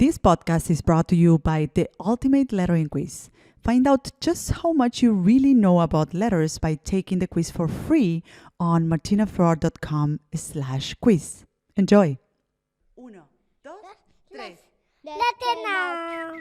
This podcast is brought to you by the Ultimate Lettering Quiz. Find out just how much you really know about letters by taking the quiz for free on martinaflor.com/quiz. Enjoy! 1, 2, 3. Letter now.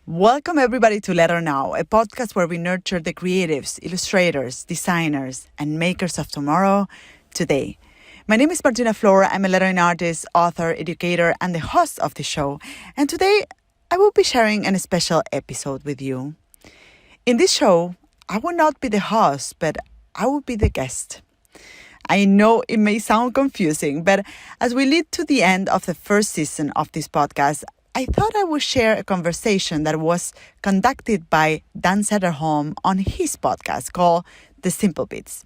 Welcome everybody to Letter Now, a podcast where we nurture the creatives, illustrators, designers, and makers of tomorrow today. My name is Martina Flor. I'm a lettering artist, author, educator, and the host of the show. And today I will be sharing a special episode with you. In this show, I will not be the host, but I will be the guest. I know it may sound confusing, but as we lead to the end of the first season of this podcast, I thought I would share a conversation that was conducted by Dan Cederholm on his podcast called The Simple Bits.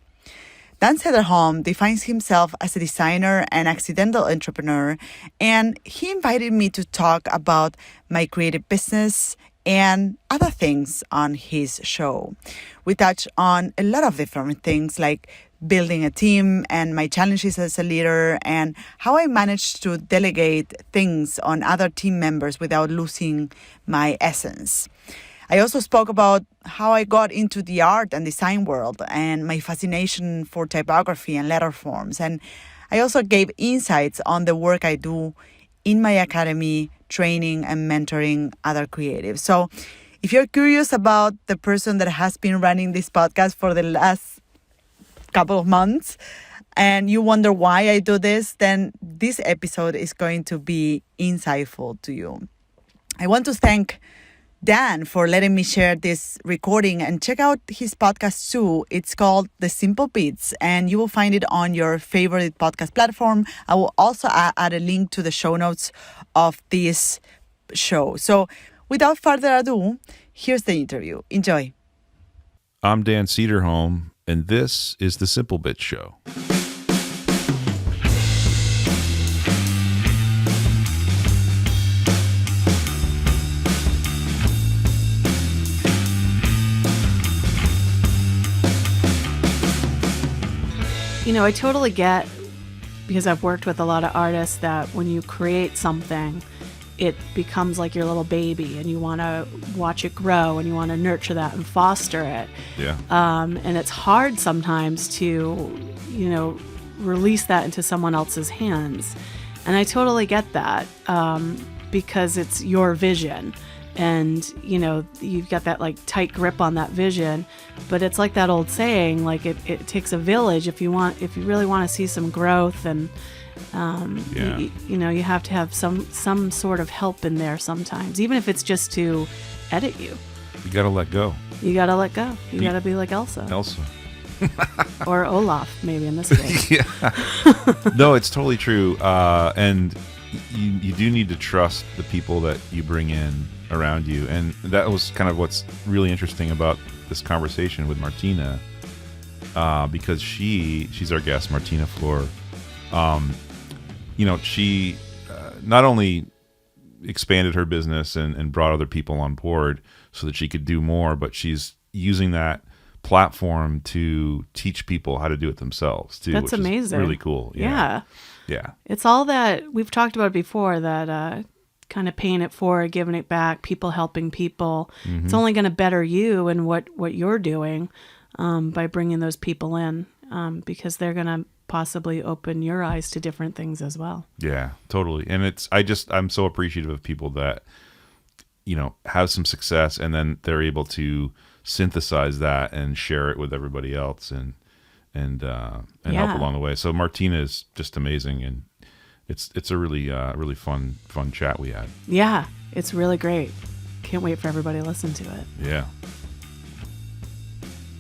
Dan Cederholm defines himself as a designer and accidental entrepreneur, and he invited me to talk about my creative business and other things on his show. We touch on a lot of different things like building a team and my challenges as a leader and how I managed to delegate things on other team members without losing my essence. I also spoke about how I got into the art and design world and my fascination for typography and letter forms. And I also gave insights on the work I do in my academy, training and mentoring other creatives. So if you're curious about the person that has been running this podcast for the last couple of months and you wonder why I do this, then this episode is going to be insightful to you. I want to thank Dan for letting me share this recording and check out his podcast too. It's called The Simple Bits and you will find it on your favorite podcast platform. I will also add a link to the show notes of this show. So without further ado, here's the interview. Enjoy. I'm Dan Cederholm, and this is The Simple Bits Show. You know, I totally get, because I've worked with a lot of artists, that when you create something, it becomes like your little baby and you want to watch it grow and you want to nurture that and foster it. Yeah. And it's hard sometimes to, release that into someone else's hands. And I totally get that because it's your vision. And, you've got that like tight grip on that vision, but it's like that old saying, like it takes a village if you really want to see some growth and, you have to have some sort of help in there sometimes, even if it's just to edit you. You got to let go. You got to let go. You got to be like Elsa. Or Olaf, maybe in this case. Yeah. No, it's totally true. And you do need to trust the people that you bring in around you. And that was kind of what's really interesting about this conversation with Martina, because she's our guest, Martina Flor. She not only expanded her business and brought other people on board so that she could do more, but she's using that platform to teach people how to do it themselves too. That's amazing. Really cool. Yeah. Yeah. It's all that we've talked about before, that kind of paying it forward, giving it back, people helping people. Mm-hmm. It's only going to better you and what you're doing by bringing those people in, because they're going to possibly open your eyes to different things as well. Yeah, totally. And I'm so appreciative of people that, have some success and then they're able to synthesize that and share it with everybody else and help along the way. So Martina is just amazing, and it's a really fun chat we had. Yeah, it's really great. Can't wait for everybody to listen to it. Yeah.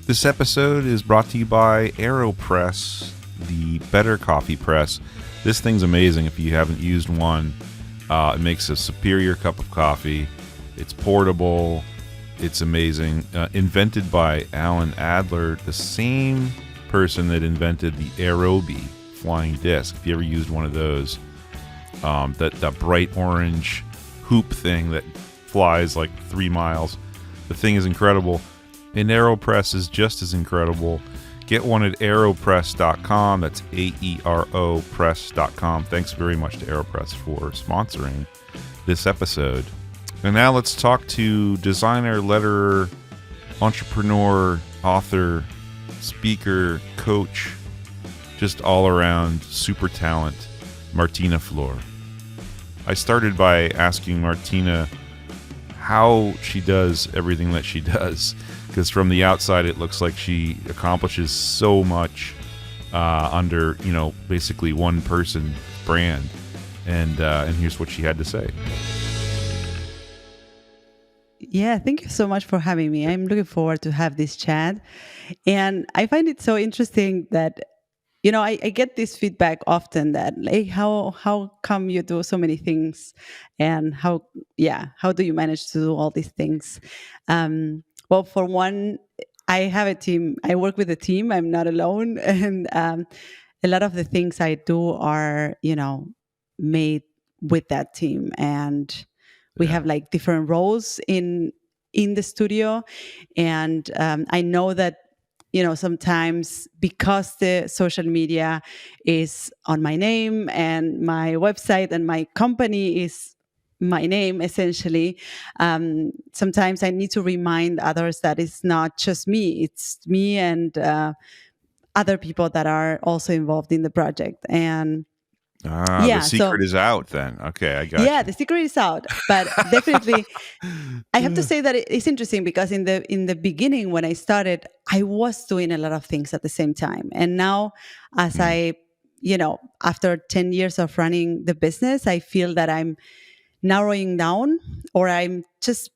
This episode is brought to you by AeroPress, the better coffee press. This thing's amazing. If you haven't used one, it makes a superior cup of coffee. It's portable. It's amazing. Invented by Alan Adler, the same person that invented the Aerobie flying disc. If you ever used one of those, that bright orange hoop thing that flies like 3 miles, The thing is incredible. And AeroPress is just as incredible. Get one at aeropress.com. That's AERO press.com. Thanks very much to AeroPress for sponsoring this episode. And now let's talk to designer, letterer, entrepreneur, author, speaker, coach, just all around super talent, Martina Flor. I started by asking Martina how she does everything that she does, because from the outside it looks like she accomplishes so much under, basically one person brand. And here's what she had to say. Yeah, thank you so much for having me. I'm looking forward to have this chat. And I find it so interesting that, I get this feedback often that, like, how come you do so many things? And how do you manage to do all these things? Well, for one, I have a team. I work with a team. I'm not alone. And a lot of the things I do are, made with that team. And we have like different roles in the studio. And I know that, sometimes because the social media is on my name and my website and my company is my name, essentially, sometimes I need to remind others that it's not just me, it's me and other people that are also involved in the project. And the secret is out then. Okay, I got you. Yeah, the secret is out. But definitely, I have to say that it's interesting because in the beginning when I started, I was doing a lot of things at the same time. And now, as I, after 10 years of running the business, I feel that I'm narrowing down, or I'm just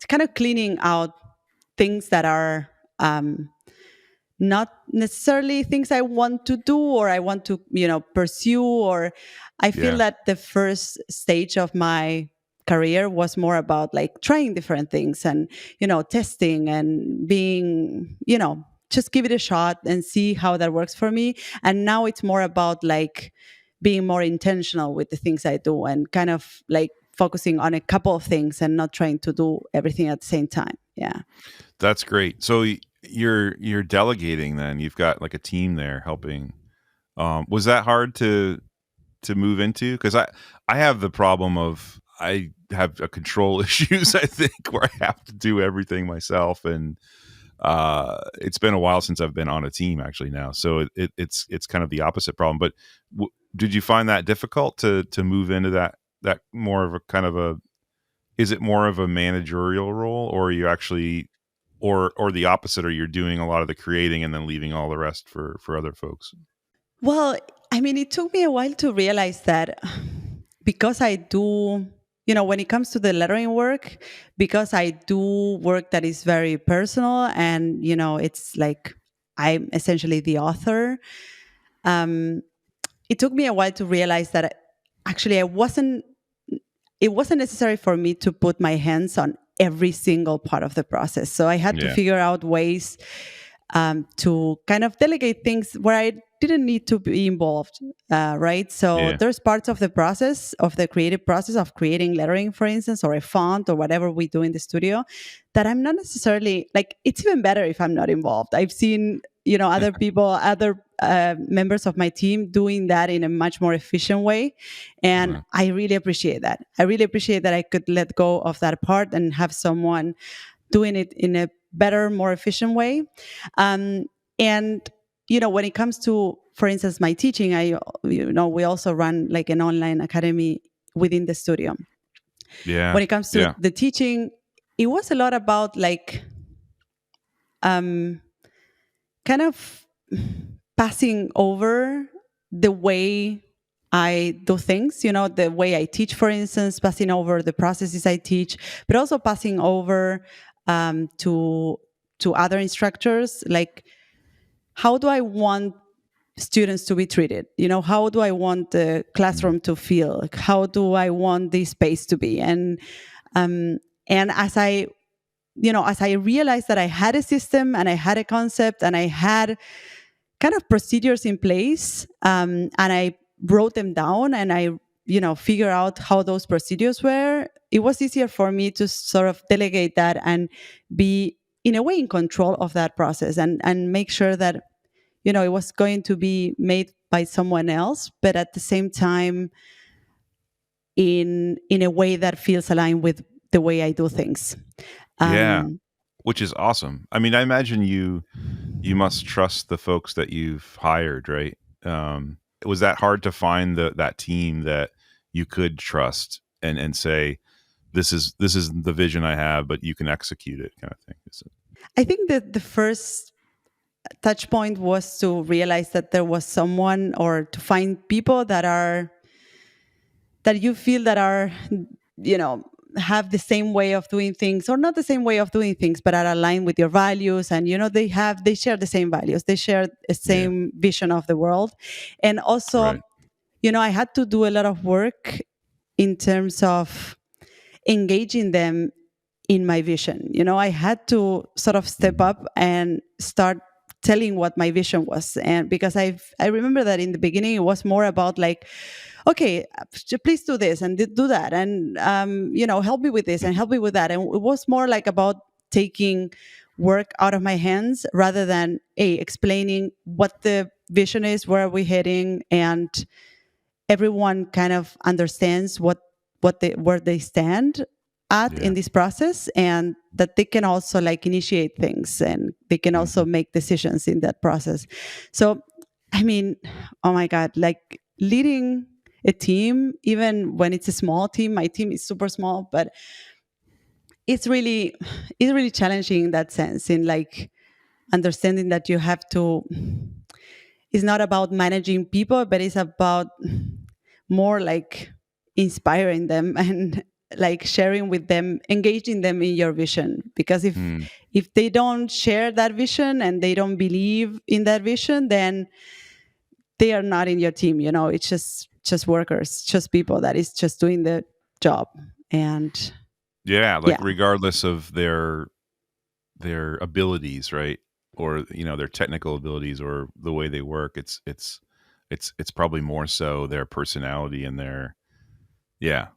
kind of cleaning out things that are not necessarily things I want to do or I want to, pursue. Or I feel that the first stage of my career was more about like trying different things and, testing and being, just give it a shot and see how that works for me. And now it's more about like being more intentional with the things I do and kind of like focusing on a couple of things and not trying to do everything at the same time. Yeah. That's great. So you're delegating then. You've got like a team there helping. Was that hard to move into? Because I have the problem of I have a control issues, I think, where I have to do everything myself. And it's been a while since I've been on a team actually now. So it's kind of the opposite problem. But did you find that difficult to move into that more of a kind of a, is it more of a managerial role, or are you actually, or the opposite, or you're doing a lot of the creating and then leaving all the rest for other folks? Well, I mean, it took me a while to realize that because I do, when it comes to the lettering work, because I do work that is very personal and, it's like I'm essentially the author. It took me a while to realize that actually it wasn't necessary for me to put my hands on every single part of the process. So I had to figure out ways to kind of delegate things where I didn't need to be involved, right? So there's parts of the process, of the creative process of creating lettering, for instance, or a font or whatever we do in the studio, that I'm not necessarily, like, it's even better if I'm not involved. I've seen, other people, other members of my team doing that in a much more efficient way. And I really appreciate that. I really appreciate that I could let go of that part and have someone doing it in a better, more efficient way. And, when it comes to, for instance, my teaching, we also run like an online academy within the studio. Yeah. When it comes to the teaching, it was a lot about like, kind of passing over the way I do things, the way I teach, for instance, passing over the processes I teach, but also passing over to other instructors, like, how do I want students to be treated? How do I want the classroom to feel? Like, how do I want this space to be? And as I realized that I had a system and I had a concept and I had kind of procedures in place, and I wrote them down and I figure out how those procedures were, it was easier for me to sort of delegate that and be in a way in control of that process, and make sure that it was going to be made by someone else, but at the same time in a way that feels aligned with the way I do things. Yeah, Um, which is awesome. I mean, I imagine you must trust the folks that you've hired, right? Was that hard to find that team that you could trust and say, this is the vision I have, but you can execute it, kind of thing? Is it? I think that the first touch point was to realize that there was someone, or to find people that you feel that are, you know, have the same way of doing things, or not the same way of doing things, but are aligned with your values. And, they share the same values. They share the Yeah, same vision of the world. And also, right. I had to do a lot of work in terms of engaging them in my vision. I had to sort of step Mhm. up and start telling what my vision was. And because I remember that in the beginning it was more about like, okay, please do this and do that, and help me with this and help me with that. And it was more like about taking work out of my hands, rather than explaining what the vision is, where are we heading, and everyone kind of understands where they stand at Yeah. in this process, and that they can also like initiate things, and they can also Mhm. make decisions in that process. So I mean, oh my god, like leading a team, even when it's a small team, my team is super small, but it's really challenging in that sense, in like understanding that you have to, it's not about managing people, but it's about more like inspiring them and like sharing with them, engaging them in your vision. Because Mm. if they don't share that vision and they don't believe in that vision, then they are not in your team. It's just workers, just people that is just doing the job. And Yeah, like yeah, regardless of their abilities, right? Or their technical abilities or the way they work, it's probably more so their personality and their yeah,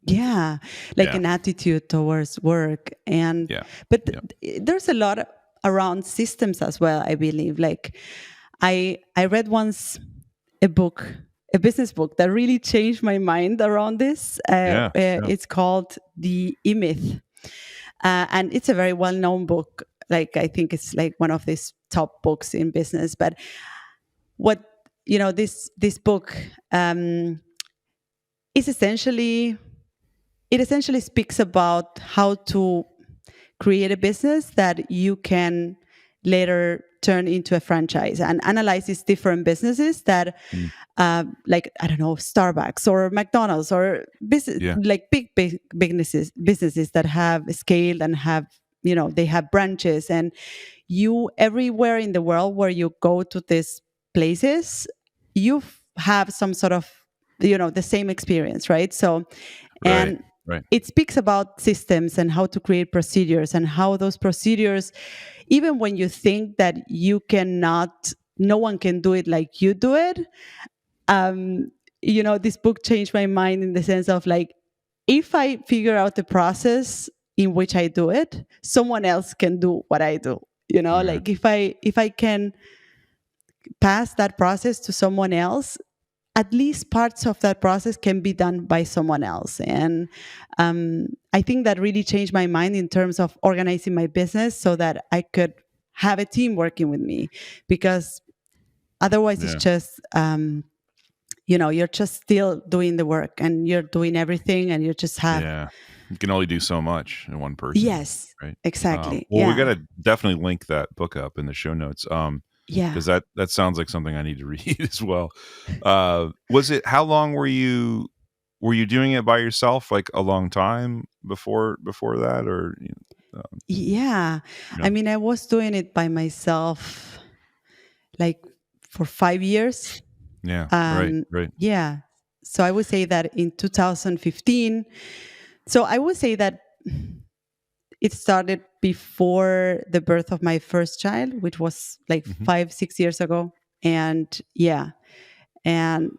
yeah, like yeah, an attitude towards work. And yeah, but yeah, there's a lot around systems as well, I believe. Like I read once a book, a business book that really changed my mind around this. yeah, yeah. It's called The E-Myth, and it's a very well-known book. Like I think it's like one of these top books in business. But what this book is essentially, it essentially speaks about how to create a business that you can later turn into a franchise, and analyze different businesses that Mm. like, I don't know, Starbucks or McDonald's, or business, Yeah, like big businesses that have scaled and have, they have branches. And you, everywhere in the world where you go to these places, you have some sort of, the same experience, right? So, right, and right. it speaks about systems and how to create procedures, and how those procedures, even when you think that you cannot, no one can do it like you do it. um this book changed my mind in the sense of like, if I figure out the process in which I do it, someone else can do what I do. Yeah, Like if I can pass that process to someone else, at least parts of that process can be done by someone else. And I think that really changed my mind in terms of organizing my business, so that I could have a team working with me. Because otherwise it's yeah, just, you're just still doing the work, and you're doing everything, and you just have. yeah. You can only do so much in one person, Yes, right? exactly. Well, we Yeah. gotta definitely link that book up in the show notes. Yeah. Because that sounds like something I need to read as well. Was it how long were you doing it by yourself? Like a long time before that, or Yeah. I yeah, mean, I was doing it by myself like for 5 years. yeah, right, right. Yeah. So I would say that in 2015, so I would say that it started before the birth of my first child, which was like Hmm. 5, 6 years ago. And yeah. And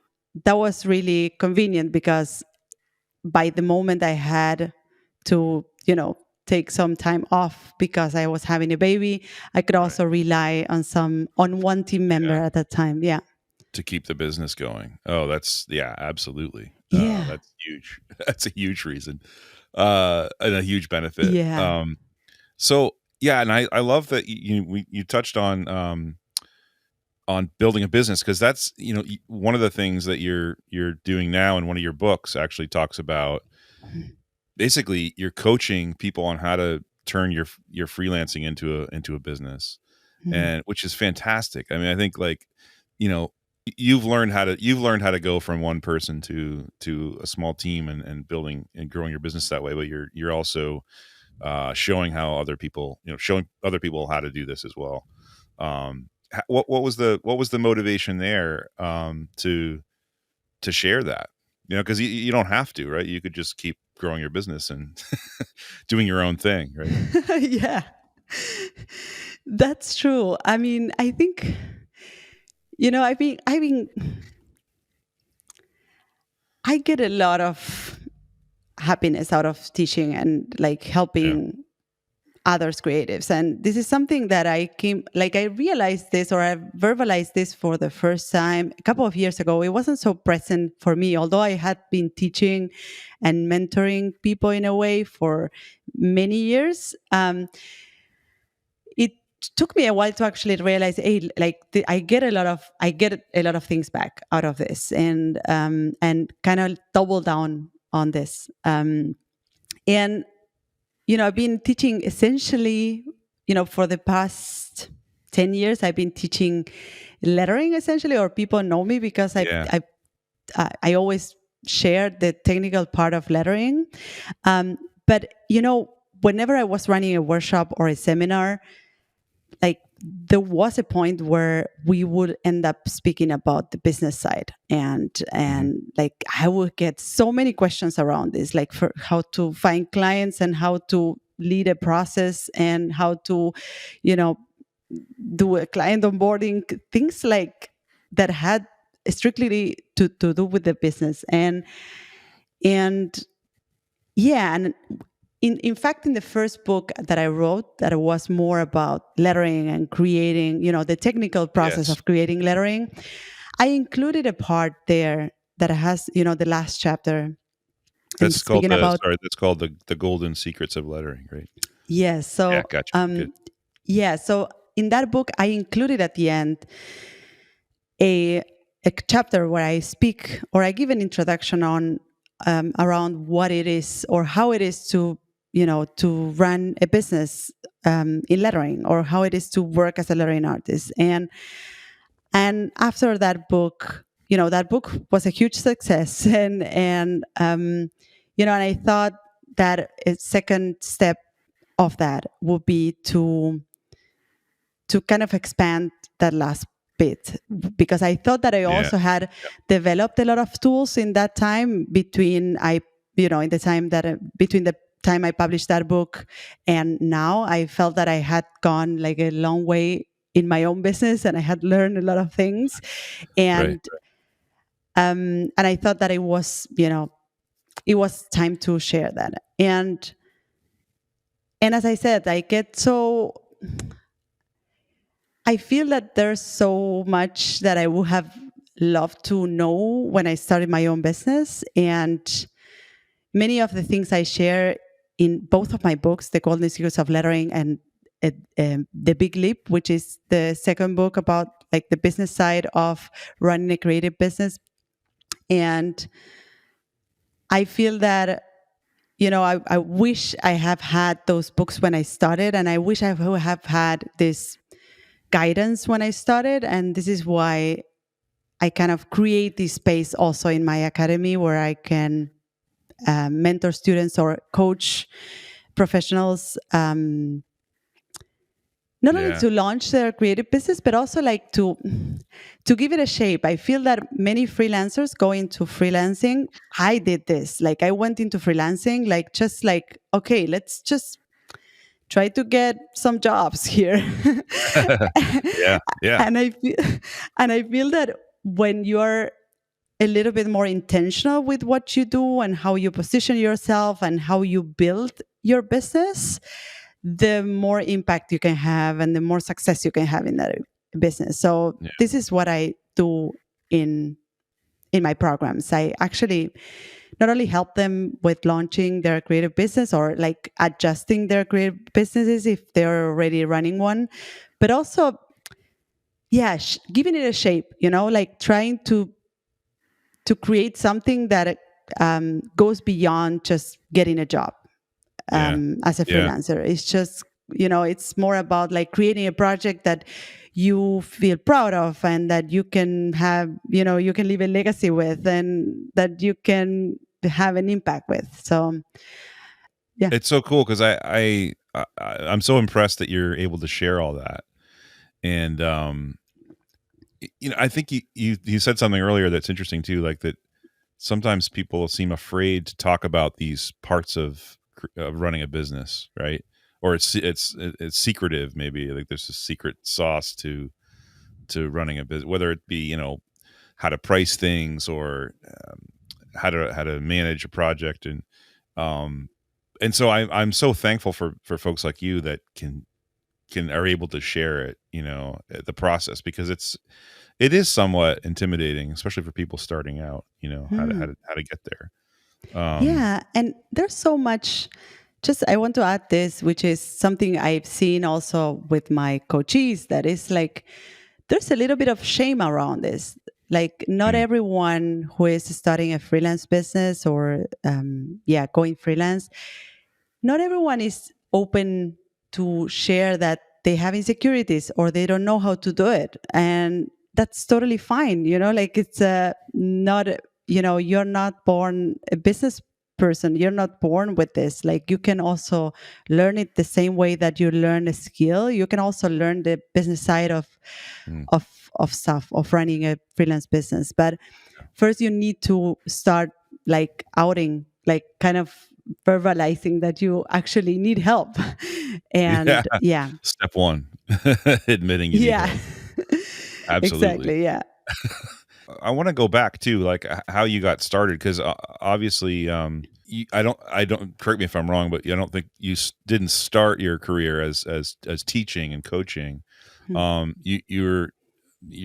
that was really convenient because by the moment I had to, take some time off because I was having a baby, I could Right. also rely on one team member Yeah. at that time. Yeah. To keep the business going. Oh, yeah, absolutely. Yeah. That's huge. That's a huge reason, and a huge benefit. Yeah. So yeah, and I love that you touched on building a business, because that's one of the things that you're doing now, and one of your books actually talks about basically you're coaching people on how to turn your freelancing into a business, Mhm. and which is fantastic. I mean, I think, like, you know you've learned how to go from one person to a small team, and building and growing your business that way, but you're also showing showing other people how to do this as well. What was the motivation there, to share that? Because you don't have to, right? You could just keep growing your business and doing your own thing, right? Yeah. That's true. I mean, I think, I get a lot of happiness out of teaching and like Yeah. helping others creatives. And this is something that I realized this, or I verbalized this for the first time a couple of years ago. It wasn't so present for me, although I had been teaching and mentoring people in a way for many years. It took me a while to actually realize, hey, like I get a lot of things back out of this, and kind of double down on this. And I've been teaching essentially, for the past 10 years, I've been teaching lettering essentially, or people know me because Yeah. I always share the technical part of lettering. But, whenever I was running a workshop or a seminar, like there was a point where we would end up speaking about the business side, and Mhm. like I would get so many questions around this, like for how to find clients and how to lead a process and how to you know do a client onboarding, things like that had strictly to do with the business. And yeah, and in fact, in the first book that I wrote, that it was more about lettering and creating, the technical process Yes. of creating lettering, I included a part there that has, the last chapter, and That's called speaking the about, sorry, that's called the golden secrets of lettering, right? yes. Yeah, So, gotcha. Good. yeah. So in that book, I included at the end a a chapter where I speak, or I give an introduction on around what it is or how it is to run a business in lettering, or how it is to work as a lettering artist. And after that book, that book was a huge success, and I thought that a second step of that would be to kind of expand that last bit, because I thought that I Yeah. also had developed a lot of tools in that time in the time that between the time I published that book and now. I felt that I had gone like a long way in my own business, and I had learned a lot of things, Right. and I thought that it was time to share that. And as I said, I feel that there's so much that I would have loved to know when I started my own business. And many of the things I share in both of my books, The Golden Secrets of Lettering and The Big Leap, which is the second book about like the business side of running a creative business. And I feel that, I wish I have had those books when I started, and I wish I would have had this guidance when I started. And this is why I kind of create this space also in my academy, where I can mentor students or coach professionals, not only Yeah. to launch their creative business, but also like to give it a shape. I feel that many freelancers go into freelancing. I did this. Like I went into freelancing, like just like, okay, let's just try to get some jobs here. Yeah. Yeah. and I feel and I feel that when you're a little bit more intentional with what you do and how you position yourself and how you build your business, the more impact you can have and the more success you can have in that business. So Yeah. this is what I do in my programs. I actually not only help them with launching their creative business or like adjusting their creative businesses if they're already running one, but also, yeah, giving it a shape, like trying to create something that goes beyond just getting a job Yeah. as a Yeah. freelancer. It's just, it's more about like creating a project that you feel proud of and that you can have, you can leave a legacy with and that you can have an impact with. So, yeah. It's so cool because I'm so impressed that you're able to share all that. And I think you said something earlier that's interesting too, like that sometimes people seem afraid to talk about these parts of running a business, right? Or it's secretive, maybe like there's a secret sauce to running a business, whether it be how to price things or how to manage a project, um and so I'm so thankful for folks like you that can are able to share it, the process, because it is somewhat intimidating, especially for people starting out, Hmm. how to get there. um Yeah. And there's so much. Just, I want to add this, which is something I've seen also with my coachees, that is like, there's a little bit of shame around this. Like, not mm, everyone who is starting a freelance business or, going freelance, not everyone is open to share that they have insecurities or they don't know how to do it. And that's totally fine. Like it's not, you're not born a business person. You're not born with this. Like you can also learn it the same way that you learn a skill. You can also learn the business side mm. of, of stuff, of running a freelance business. But first you need to start like outing, like kind of verbalizing that you actually need help. Yeah. And yeah. Step one, admitting you need Yeah. help. Absolutely. Exactly. Yeah. I want to go back to like how you got started, because obviously, I don't correct me if I'm wrong, but I don't think you didn't start your career as teaching and coaching. Hmm. You're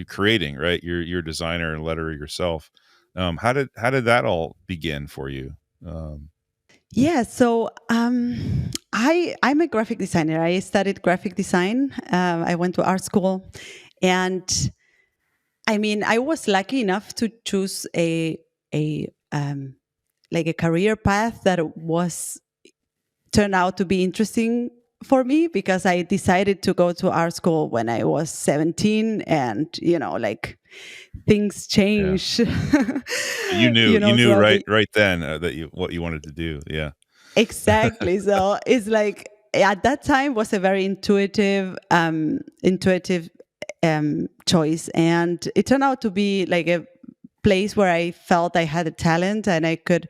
creating, right? You're a designer and letterer yourself. How did that all begin for you? um Yeah. So I'm a graphic designer. I studied graphic design. I went to art school, and I mean, I was lucky enough to choose a like a career path that was turned out to be interesting for me, because I decided to go to art school when I was 17, and like things yeah, change. you knew you knew Throughout right the right then, that you what you wanted to do. Yeah. exactly. So it's like at that time was a very intuitive choice, and it turned out to be like a place where I felt I had a talent and I could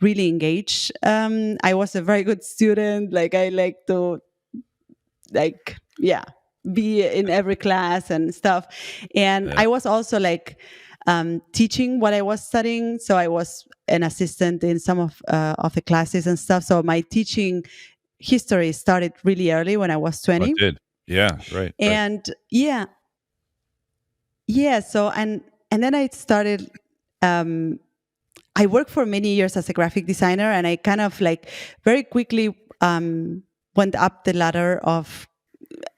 really engage. I was a very good student. Like I like to like yeah be in every class and stuff. And Yeah. I was also like teaching what I was studying. So I was an assistant in some of the classes and stuff. So my teaching history started really early when I was Oh, it 20. did. Yeah. Right. Right. And yeah. So and then I started. Um, I worked for many years as a graphic designer, and I kind of like very quickly went up the ladder of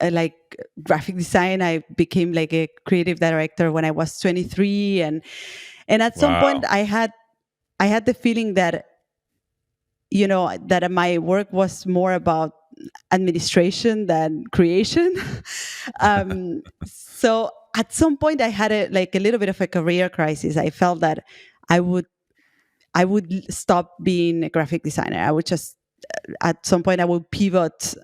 like graphic design. I became like a creative director when I was 23, and at some point Wow. I had the feeling that that my work was more about administration than creation. So at some point I had a little bit of a career crisis. I felt that I would I would stop being a graphic designer. I would just at some point I would pivot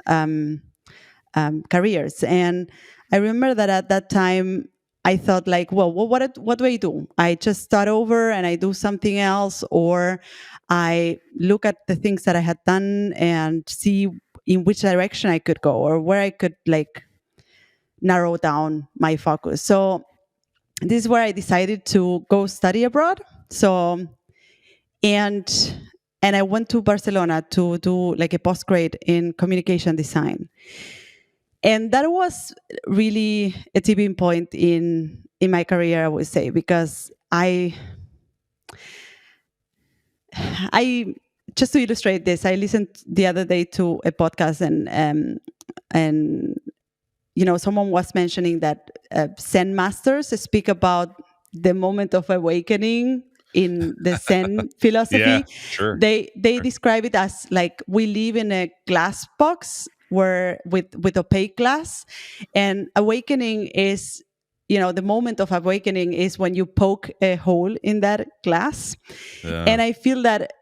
careers. And I remember that at that time I thought like, well, what do I do? I just start over and I do something else, or I look at the things that I had done and see in which direction I could go, or where I could like narrow down my focus. So this is where I decided to go study abroad. So and and I went to Barcelona to do like a postgrad in communication design. And that was really a tipping point in my career, I would say, because I just to illustrate this, I listened the other day to a podcast, and someone was mentioning that Zen masters speak about the moment of awakening in the Zen Yeah, philosophy. sure. They describe it as like we live in a glass box where with opaque glass, and awakening is, the moment of awakening is when you poke a hole in that glass. Yeah. And I feel that,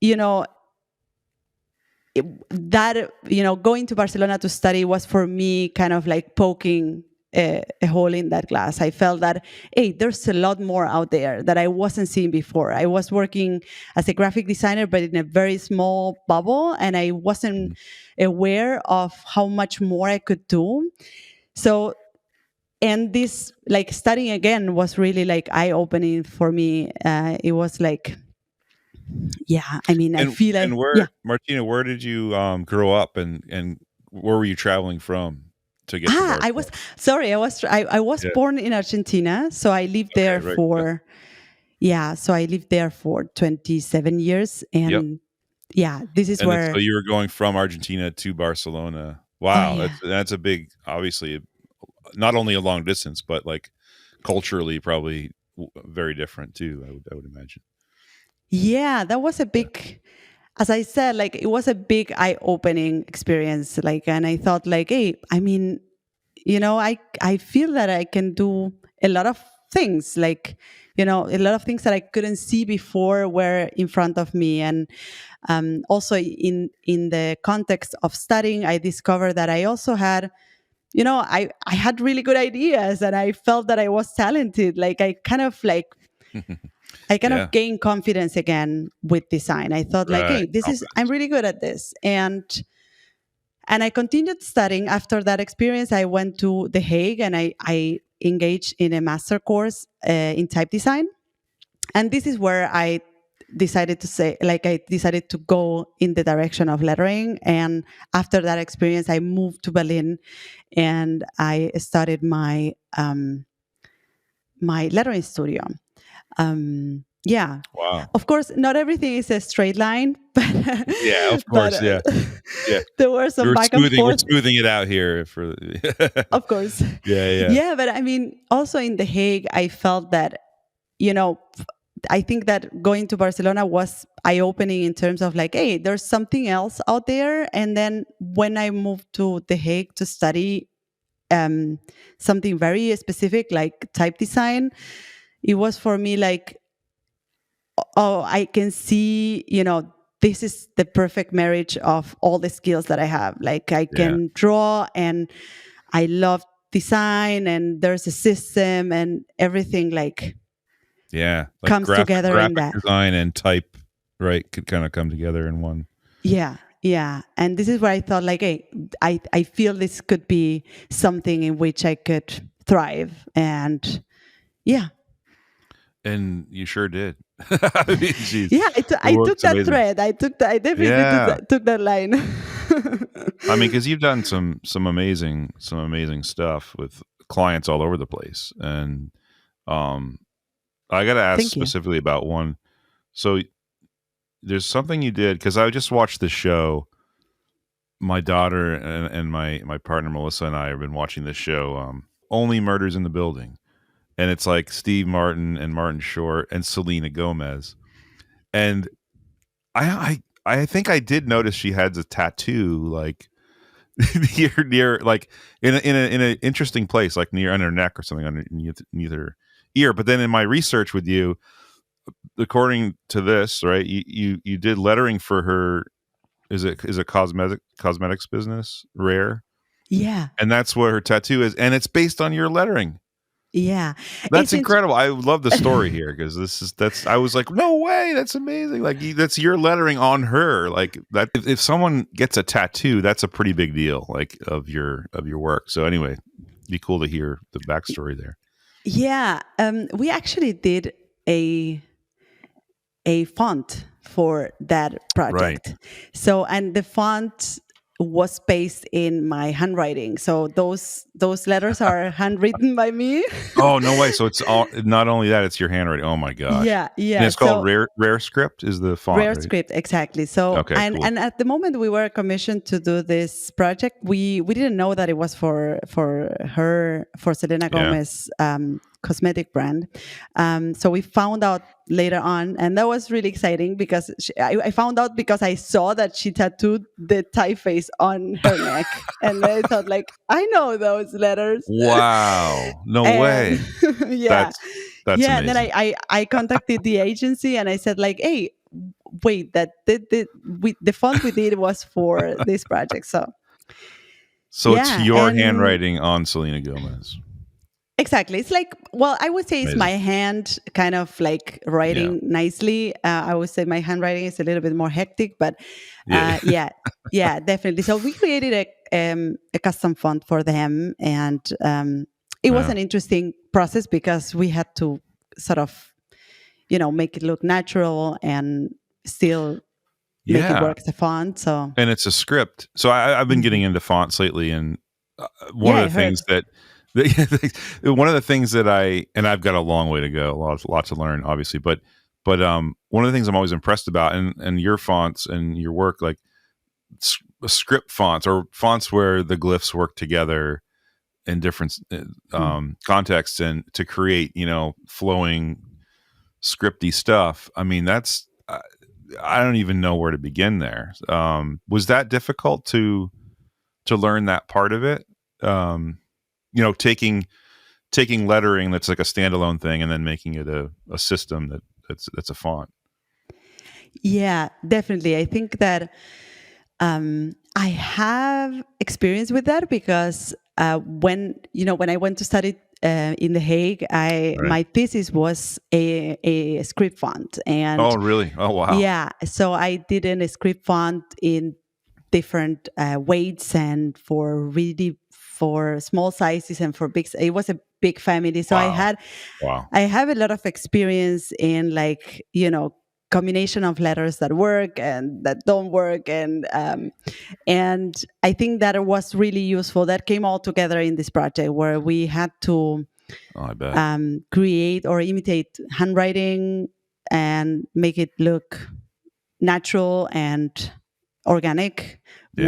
you know going to Barcelona to study was for me kind of like poking a hole in that glass. I felt that, hey, there's a lot more out there that I wasn't seeing before. I was working as a graphic designer, but in a very small bubble, and I wasn't aware of how much more I could do. So, and this like studying again was really like eye-opening for me. It was like, yeah, I mean, I And feel like, and where, yeah. Martina, where did you grow up, and where were you traveling from to get to I Barcelona? was sorry. I was Yeah. born in Argentina, so I lived there Okay. Right. so I lived there for 27 years, Yep. and yeah, this is And then so where. you were going from Argentina to Barcelona. Oh Wow, yeah, that's a big, obviously, not only a long distance, but like culturally probably very different too. I would imagine. yeah, that was a Yeah. big. As I said, like it was a big eye-opening experience. Like, and I thought, like, hey, I mean, I feel that I can do a lot of things, like, a lot of things that I couldn't see before were in front of me. And also in the context of studying, I discovered that I also had, I had really good ideas, and I felt that I was talented. Like I kind Yeah. of gained confidence again with design. I thought like, Right. hey, I'm Confidence. really good at this. And I continued studying. After that experience, I went to The Hague, and I engaged in a master course in type design. And this is where I decided to say, like, I decided to go in the direction of lettering. And after that experience, I moved to Berlin, and I started my lettering studio. Yeah, Wow. of course, not everything is a straight line, Yeah. Of but course. Yeah. Yeah. there were some We're back and smoothing. We're forth. smoothing it out here for. Of course. Yeah. Yeah. Yeah, but I mean, also in The Hague, I felt that, you know, I think that going to Barcelona was eye-opening in terms of like, hey, there's something else out there. And then when I moved to The Hague to study something very specific like type design, it was for me like, oh, I can see, this is the perfect marriage of all the skills that I have. Like I Yeah. can draw, and I love design, and there's a system, and everything like Yeah. Like comes together in graphic that. design and type, right, could kind of come together in one. Yeah, yeah. And this is where I thought like, hey, I feel this could be something in which I could thrive. And yeah. And you sure did. I mean, geez, Yeah, the I took work's that amazing. thread. I definitely Yeah. took that line. I mean, because you've done some amazing stuff with clients all over the place, and um, I got to ask Thank you. specifically about one. So there's something you did, because I just watched the show. My daughter and my partner Melissa and I have been watching this show, Only Murders in the Building, and it's like Steve Martin and Martin Short and Selena Gomez, and I think I did notice she had a tattoo like near like in a interesting place, like near on her neck or something underneath her ear. But then in my research with you, according to this, right, you did lettering for her. Is it cosmetics business Rare, Yeah, and that's what her tattoo is, and it's based on your lettering. yeah. That's It's incredible. I love the story here, because that's I was like, no way, that's amazing. Like that's your lettering on her. Like that, if someone gets a tattoo, that's a pretty big deal, like of your work. So anyway, be cool to hear the backstory there. Yeah. We actually did a a font for that Right. project. So, and the font was based in my handwriting. So those letters are handwritten by me. Oh, no way. So it's all, not only that, it's your handwriting. Oh my gosh. Yeah, And yeah. it's called So Rare Script is the font, Rare right? Script, exactly. So Okay, cool. and at the moment we were commissioned to do this project, we didn't know that it was for Selena Yeah. Gomez cosmetic brand. So we found out later on, and that was really exciting because I found out because I saw that she tattooed the typeface on her neck, and I thought like I know those letters. Wow. No And way. yeah, That's yeah. And then amazing. I contacted the agency and I said like, hey, wait, that the font we did was for this project. So So it's yeah, your and handwriting on Selena Gomez. exactly, it's like, well, I would say it's my Amazing. hand kind of like Yeah. writing nicely. I would say my handwriting is a little bit more hectic, but Yeah. yeah, yeah, definitely. So we created a custom font for them, and it was Yeah. an interesting process because we had to sort of make it look natural and still make it Yeah. work as a font. So And it's a script. So I've been getting mhm. into fonts lately, and one Yeah, of I the things heard. that one of the things that I've got a long way to go, a lot to learn, obviously, but one of the things I'm always impressed about, and your fonts and your work, like script fonts or fonts where the glyphs work together in different Mm. contexts and to create, flowing scripty stuff. I mean, that's I don't even know where to begin there. Was that difficult to learn that part of it? Taking lettering that's like a standalone thing and then making it a system that's a font. Yeah, definitely. I think that I have experience with that because when I went to study in The Hague, I Right. my thesis was a script font, Oh, and really? Oh, wow. yeah, so I did a script font in different weights and for small sizes and for big. It was a big family, so Wow. Wow. I have a lot of experience in like combination of letters that work and that don't work, and I think that it was really useful. That came all together in this project where we had to Oh, I bet. create or imitate handwriting and make it look natural and organic Yeah.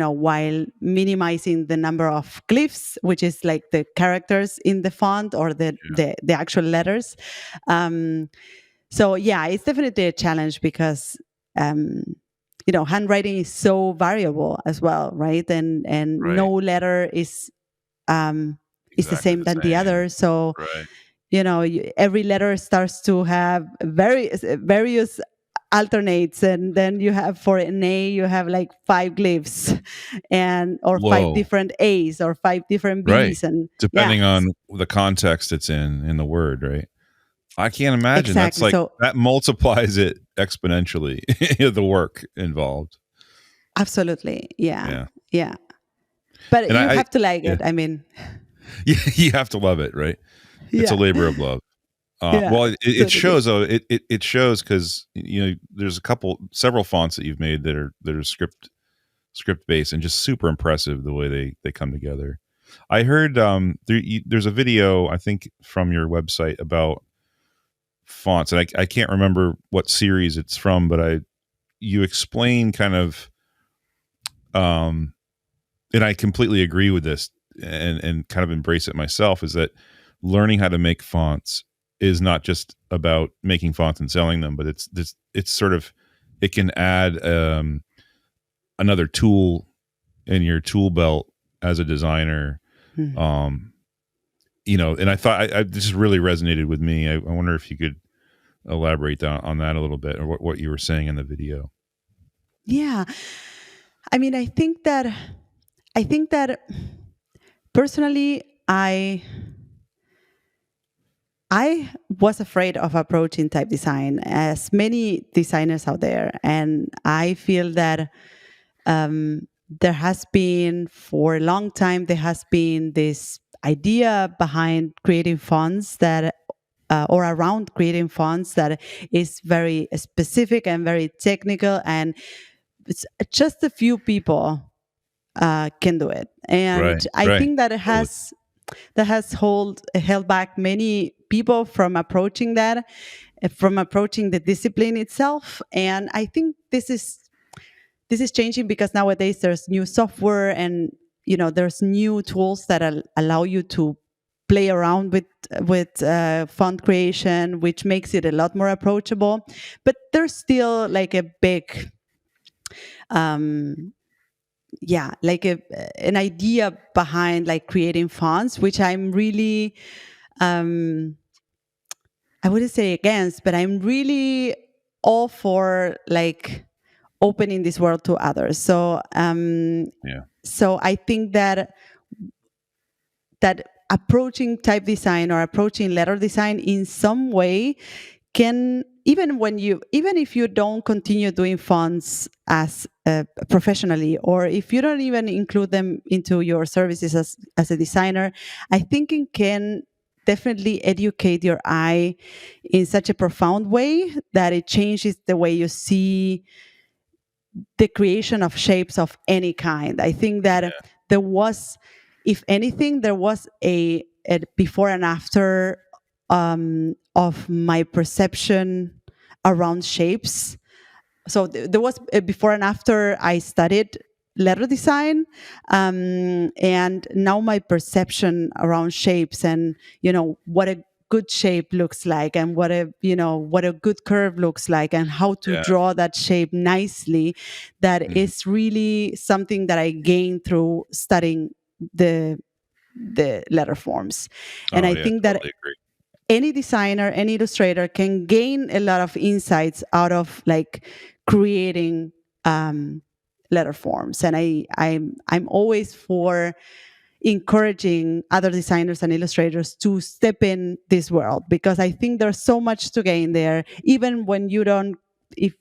while minimizing the number of glyphs, which is like the characters in the font or Yeah. the actual letters. So yeah, it's definitely a challenge because um, handwriting is so variable as well, right? And Right. no letter is the Exactly same the than the same. other. So Right. every letter starts to have various alternates, and then you have for an A you have like 5 glyphs or 5 Whoa. different A's or 5 different Right. B's, and yeah, Depending on the context it's in the word, right? I can't imagine. That's exactly. like So that multiplies it exponentially, the work involved. absolutely, yeah, Yeah. yeah. But And you I have to like yeah. it. I mean, You have to love it, right? It's a yeah, labor of love. yeah, Well, it totally. shows though. It shows because there's several fonts that you've made that are script based and just super impressive the way they come together. I heard there's a video I think from your website about fonts, and I can't remember what series it's from, but you explain kind of um, and I completely agree with this and kind of embrace it myself, is that learning how to make fonts is not just about making fonts and selling them, but it's sort of, it can add another tool in your tool belt as a designer. Mhm. And I thought I this really resonated with me. I wonder if you could elaborate on that a little bit, or what you were saying in the video. Yeah, I mean, I think that personally, I was afraid of approaching type design, as many designers out there, and I feel that there has been for a long time there has been this idea behind creating fonts that or around creating fonts that is very specific and very technical, and it's just a few people can do it. And Right. I Right. think that Totally. has held back many people from approaching that, from approaching the discipline itself. And I think this is changing because nowadays there's new software, and there's new tools that allow you to play around with font creation, which makes it a lot more approachable. But there's still like a big um like an idea behind like creating fonts, which I'm really um I wouldn't say against, but I'm really all for like opening this world to others. Yeah. So I think that approaching type design or approaching letter design in some way can, even if you don't continue doing fonts as professionally, or if you don't even include them into your services as a designer, I think it can definitely educate your eye in such a profound way that it changes the way you see the creation of shapes of any kind. I think that there was, if anything, there was a before and after of my perception around shapes. So there was a before and after I studied letter design, and now my perception around shapes, and what a good shape looks like, and what a good curve looks like, and how to Yeah. draw that shape nicely, that Mhm. is really something that I gained through studying the letter forms. And Oh I yeah, think that totally agree. any designer, any illustrator can gain a lot of insights out of like creating letter forms. And I'm always for encouraging other designers and illustrators to step in this world, because I think there's so much to gain there, even when you don't, if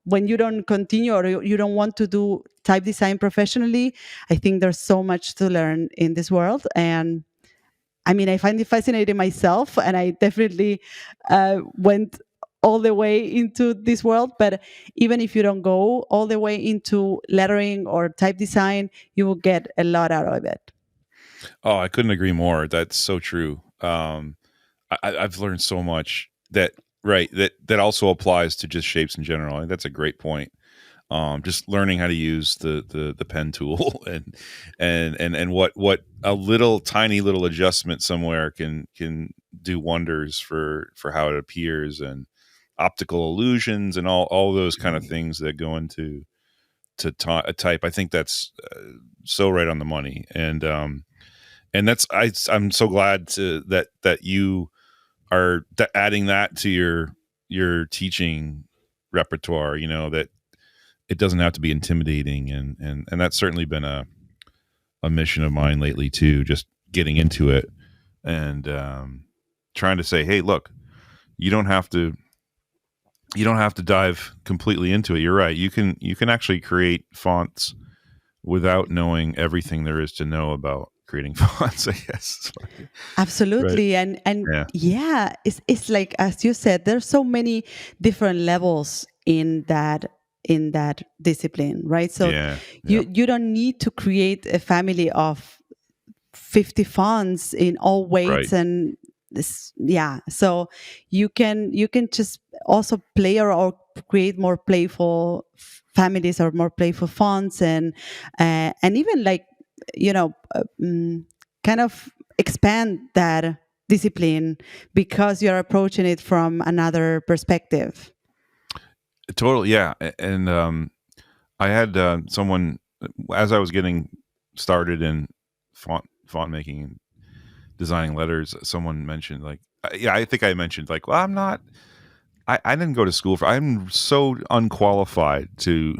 when you don't continue, or you don't want to do type design professionally. I think there's so much to learn in this world. And I mean, I find it fascinating myself, and I definitely went all the way into this world. But even if you don't go all the way into lettering or type design, you will get a lot out of it. Oh, I couldn't agree more. That's so true. I've learned so much that that also applies to just shapes in general. I think that's a great point. Just learning how to use the pen tool and what a little tiny little adjustment somewhere can do wonders for how it appears, and optical illusions and all those kind of things that go into a type. I think that's so right on the money, and that's I'm so glad that you are adding that to your teaching repertoire. That it doesn't have to be intimidating, and that's certainly been a mission of mine lately too, just getting into it, and trying to say, hey, look, you don't have to dive completely into it. You're right, you can actually create fonts without knowing everything there is to know about creating fonts, I guess. Right. Absolutely. And Yeah. yeah, it's like, as you said, there's so many different levels in that discipline, right? So Yeah. Yep. you don't need to create a family of 50 fonts in all Right. weights and this. Yeah, so you can just also play or create more playful families or more playful fonts, and even like you know uh, mm, kind of expand that discipline because you're approaching it from another perspective. Totally. Yeah. And I had someone, as I was getting started in font making and designing letters, someone mentioned like, yeah, I think I mentioned like, well, I didn't go to school I'm so unqualified to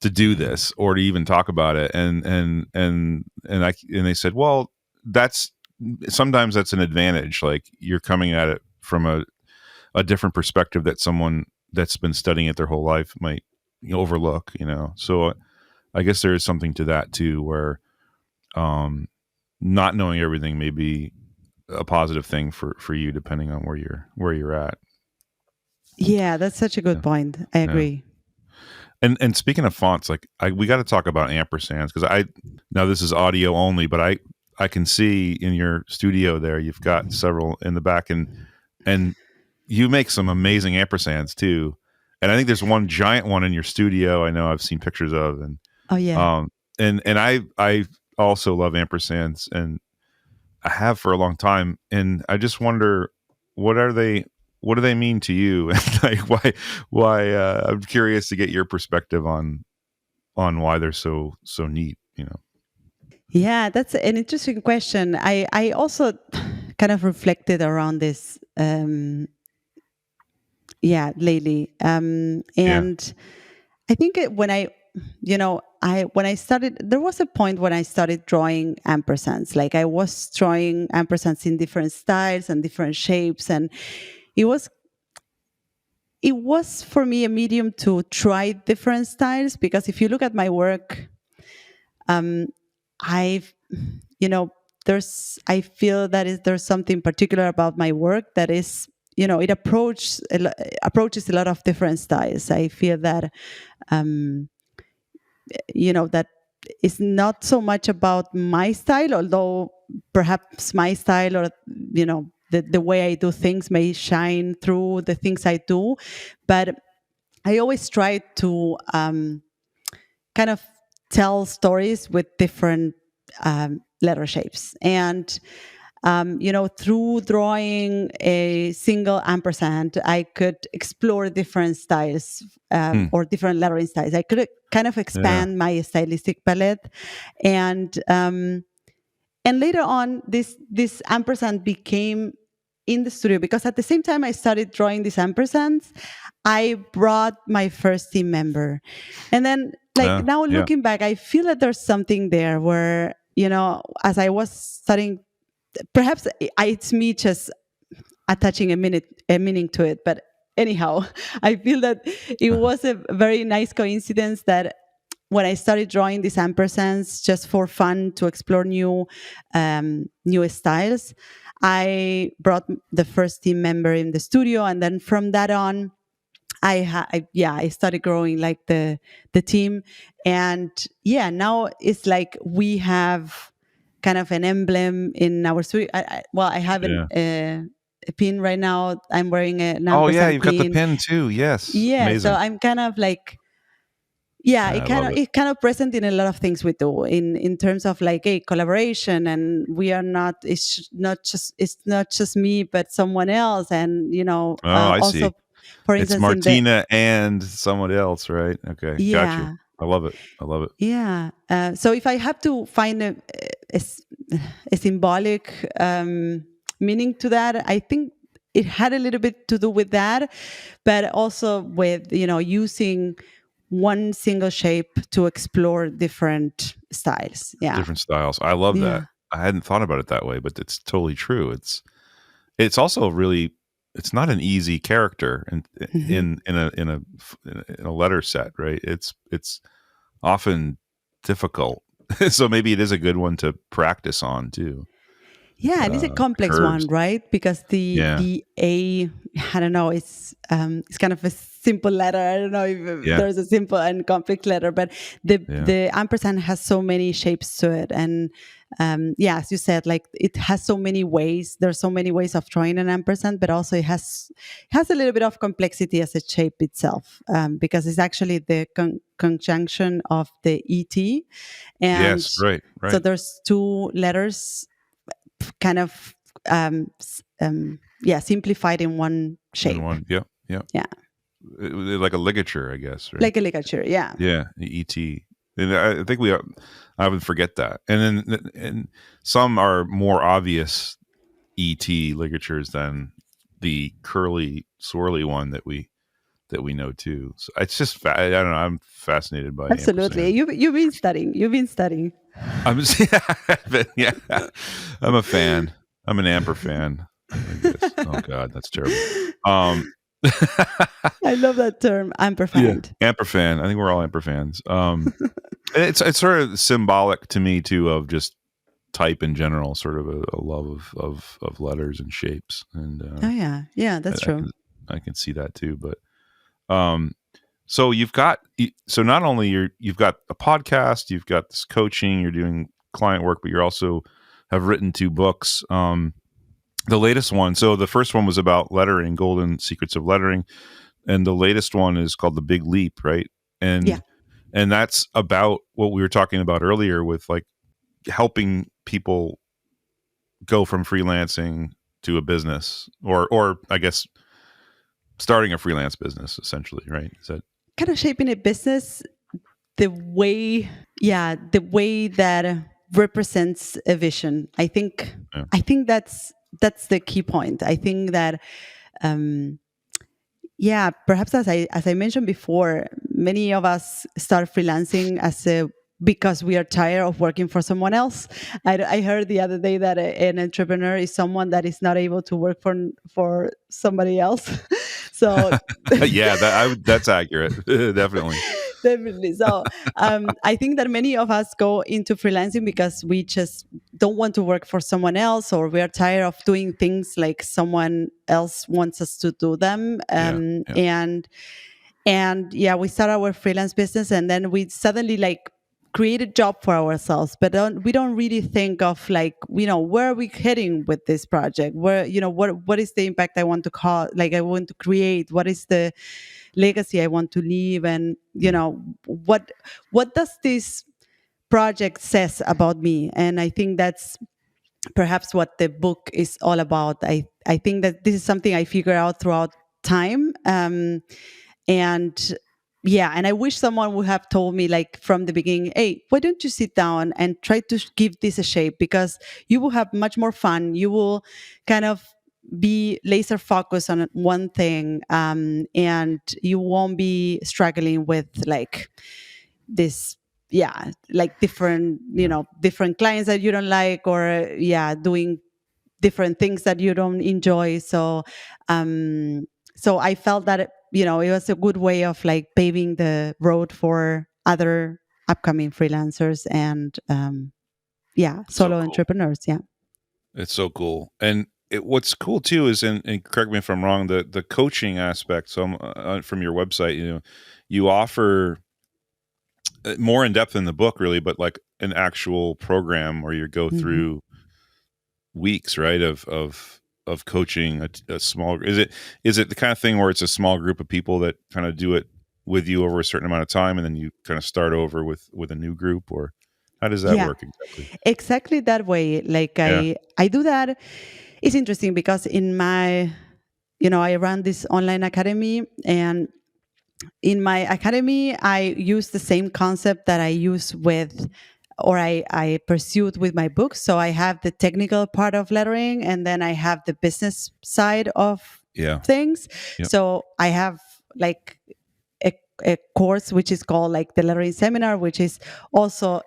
to do this or to even talk about it. And they said, well, that's sometimes that's an advantage. Like you're coming at it from a different perspective that someone that's been studying it their whole life might overlook, So I guess there is something to that too, where um, not knowing everything may be a positive thing for you, depending on where you're at. Yeah, that's such a good point. I agree. And speaking of fonts, like we got to talk about ampersands, because now this is audio only, but I can see in your studio there you've got several in the back, and you make some amazing ampersands too. And I think there's one giant one in your studio. I know I've seen pictures of, and Oh yeah. and I also love ampersands, and I have for a long time. And I just wonder, what do they mean to you? And like why I'm curious to get your perspective on why they're so neat, you know. Yeah, that's an interesting question. I also kind of reflected around this lately. Yeah. And I think when when I started, there was a point when I started drawing ampersands. Like I was drawing ampersands in different styles and different shapes, and it was for me a medium to try different styles, because if you look at my work, I've I feel that there's something particular about my work that is, it approaches a lot of different styles. I feel that that is not so much about my style, although perhaps my style, or the way I do things may shine through the things I do. But I always try to kind of tell stories with different letter shapes. And through drawing a single ampersand, I could explore different styles or different lettering styles. I could kind of expand my stylistic palette, and later on, this ampersand became in the studio, because at the same time I started drawing these ampersands, I brought my first team member, and then now looking back, I feel that there's something there where, as I was studying, perhaps it's me just attaching a meaning to it. But anyhow, I feel that it was a very nice coincidence that when I started drawing these ampersands just for fun, to explore new styles, I brought the first team member in the studio, and then from that on, I started growing like the team, and now it's like we have kind of an emblem in our studio. I have a pin right now. I'm wearing an ampersand. Oh yeah, you've pin. got the pin too. Yes. Yeah, amazing. so I'm kind of like, it kind of present in a lot of things we do in terms of like a collaboration, and we are not. It's not just me, but someone else, and I also. see. For instance, it's Martina and someone else, right? Okay, yeah. Got you. I love it. Yeah. So if I have to find a symbolic meaning to that, I think it had a little bit to do with that, but also with using one single shape to explore different styles. Yeah, different styles. I love that. I hadn't thought about it that way, but it's totally true. It's also really. It's not an easy character in a letter set, right? It's often difficult, so maybe it is a good one to practice on too. Yeah, and it's a complex one, right? Because the A, I don't know, it's kind of a simple letter. I don't know if there's a simple and complex letter, but the ampersand has so many shapes to it, and as you said, like it has so many ways. There's so many ways of drawing an ampersand, but also it has a little bit of complexity as a shape itself, because it's actually the conjunction of the ET, and yes, right. So there's two letters kind of simplified in one shape. Yeah. Like a ligature, I guess. Right? Like a ligature, yeah. Yeah, ET. And I think I would forget that. And then some are more obvious ET ligatures than the curly, swirly one that we know too. So it's just I don't know. I'm fascinated by absolutely. You've been studying. I'm I'm a fan. I'm an Amper fan. I guess. Oh God, that's terrible. I love that term, Amper fan. Yeah, Amper fan. I think we're all Amper fans. It's sort of symbolic to me too of just type in general, sort of a love of letters and shapes. And yeah, that's true. I can see that too. But so not only you've got a podcast, you've got this coaching, you're doing client work, but you're also have written 2 books. The latest one, so the first one was about lettering, Golden Secrets of Lettering, and the latest one is called The Big Leap, right? And that's about what we were talking about earlier with like helping people go from freelancing to a business, or I guess starting a freelance business, essentially, right? Is that kind of shaping a business the way that represents a vision? I think that's the key point. I think that perhaps as I mentioned before, many of us start freelancing because we are tired of working for someone else. I heard the other day that an entrepreneur is someone that is not able to work for somebody else. So that's accurate. Definitely. Definitely. So I think that many of us go into freelancing because we just don't want to work for someone else, or we are tired of doing things like someone else wants us to do them. And we start our freelance business, and then we suddenly like create a job for ourselves, but we don't really think of like, where are we heading with this project? Where, what is the impact I want to I want to create? What is the legacy I want to leave? And, what does this project says about me? And I think that's perhaps what the book is all about. I think that this is something I figure out throughout time. And I wish someone would have told me like from the beginning, hey, why don't you sit down and try to give this a shape? Because you will have much more fun. You will kind of be laser focused on one thing, and you won't be struggling with like this, like different clients that you don't like, or doing different things that you don't enjoy. So I felt that it was a good way of like paving the road for other upcoming freelancers and solo entrepreneurs. It's so cool. And what's cool too is, and correct me if I'm wrong, the coaching aspect. So from your website, you offer more in depth in the book, really, but like an actual program where you go through weeks, right, of coaching a small. Is it the kind of thing where it's a small group of people that kind of do it with you over a certain amount of time, and then you kind of start over with a new group, or how does that work exactly? Exactly that way. Like I do that. It's interesting because in my, I run this online academy, and in my academy, I use the same concept that I use with, or I pursued with my books. So I have the technical part of lettering, and then I have the business side of things. Yep. So I have like a course which is called like the lettering seminar, which is also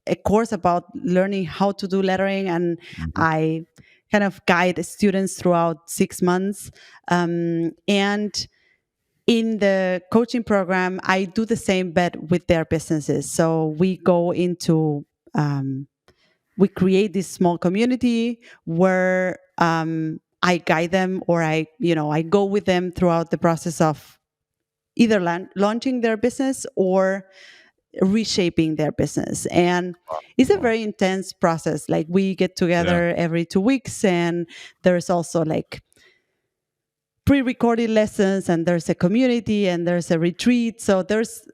a course about learning how to do lettering. And I kind of guide students throughout 6 months. And in the coaching program, I do the same, but with their businesses. So we go into, we create this small community where I guide them, or I go with them throughout the process of either launching their business or reshaping their business. And it's a very intense process. Like we get together every 2 weeks, and there's also like pre-recorded lessons, and there's a community, and there's a retreat. So there's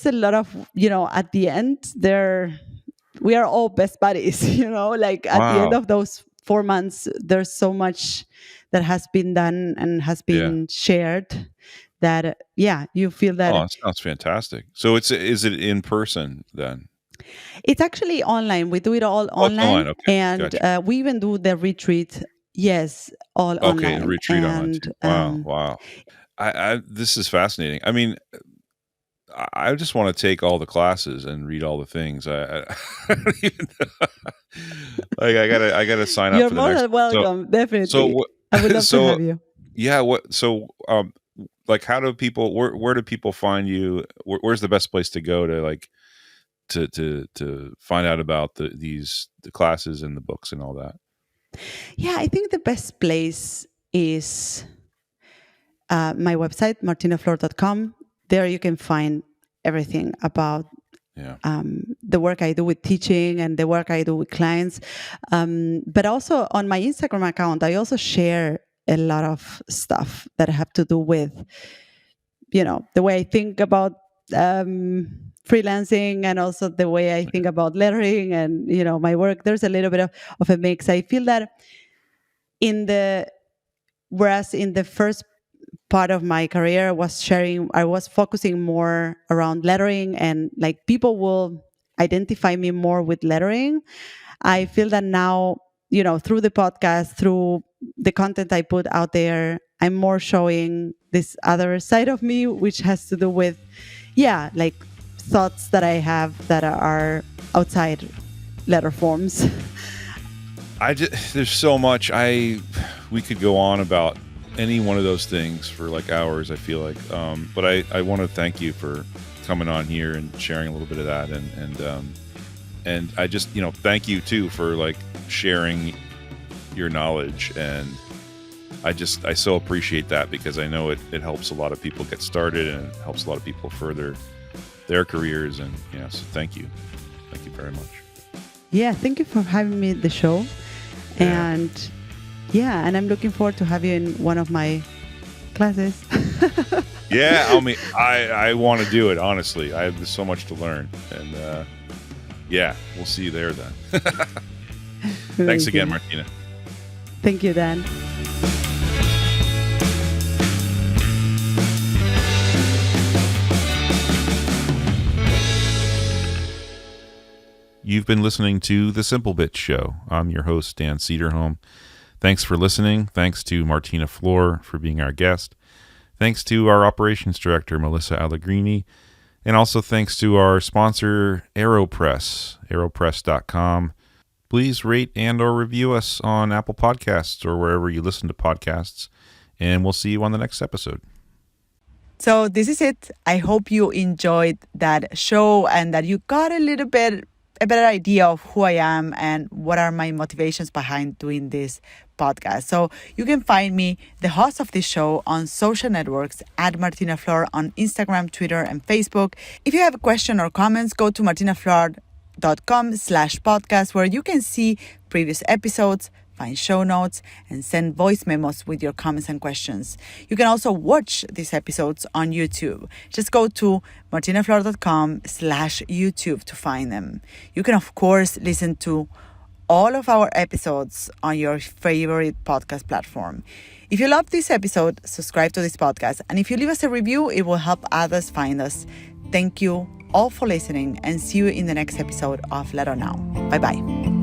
a lot of, at the end we are all best buddies, like at the end of those 4 months, there's so much that has been done and has been shared that, you feel that. Oh, that sounds fantastic. So is it in person then? It's actually online. We do it all online. Okay. And Gotcha. We even do the retreat. Yes, all online. Okay, retreat online too. Wow. This is fascinating. I mean, I just want to take all the classes and read all the things. I don't even like I gotta sign up. You're for the more next than welcome. Definitely. So I would love to have you. Yeah. Like, how do people? Where do people find you? Where's the best place to go to like to find out about the classes and the books and all that? Yeah, I think the best place is my website, martinaflor.com. There you can find everything about Yeah. the work I do with teaching and the work I do with clients. But also on my Instagram account, I also share a lot of stuff that have to do with, the way I think about freelancing, and also the way I think about lettering and, my work. There's a little bit of a mix. I feel that whereas in the first part of my career I was focusing more around lettering, and like people will identify me more with lettering. I feel that now, through the podcast, through the content I put out there, I'm more showing this other side of me, which has to do with, like thoughts that I have that are outside letter forms. There's so much. We could go on about any one of those things for like hours, I feel like. But I want to thank you for coming on here and sharing a little bit of that. And I just, thank you too for like sharing your knowledge. And I so appreciate that, because I know it helps a lot of people get started, and it helps a lot of people further their careers. And, so thank you. Thank you very much. Yeah, thank you for having me at the show. Yeah. And I'm looking forward to have you in one of my classes. Yeah, I mean, I want to do it, honestly. There's so much to learn. And we'll see you there then. Thanks again, Martina. Thank you, Dan. You've been listening to The Simple Bits Show. I'm your host, Dan Cederholm. Thanks for listening. Thanks to Martina Flor for being our guest. Thanks to our operations director, Melissa Allegrini. And also thanks to our sponsor, AeroPress, aeropress.com. Please rate and or review us on Apple Podcasts or wherever you listen to podcasts. And we'll see you on the next episode. So this is it. I hope you enjoyed that show and that you got a better idea of who I am and what are my motivations behind doing this podcast. So you can find me, the host of this show, on social networks at Martina Flor on Instagram, Twitter, and Facebook. If you have a question or comments, go to martinaflor.com/podcast, where you can see previous episodes, find show notes, and send voice memos with your comments and questions. You can also watch these episodes on YouTube. Just go to martinaflor.com/YouTube to find them. You can, of course, listen to all of our episodes on your favorite podcast platform. If you love this episode, subscribe to this podcast. And if you leave us a review, it will help others find us. Thank you all for listening, and see you in the next episode of Letter Now. Bye-bye.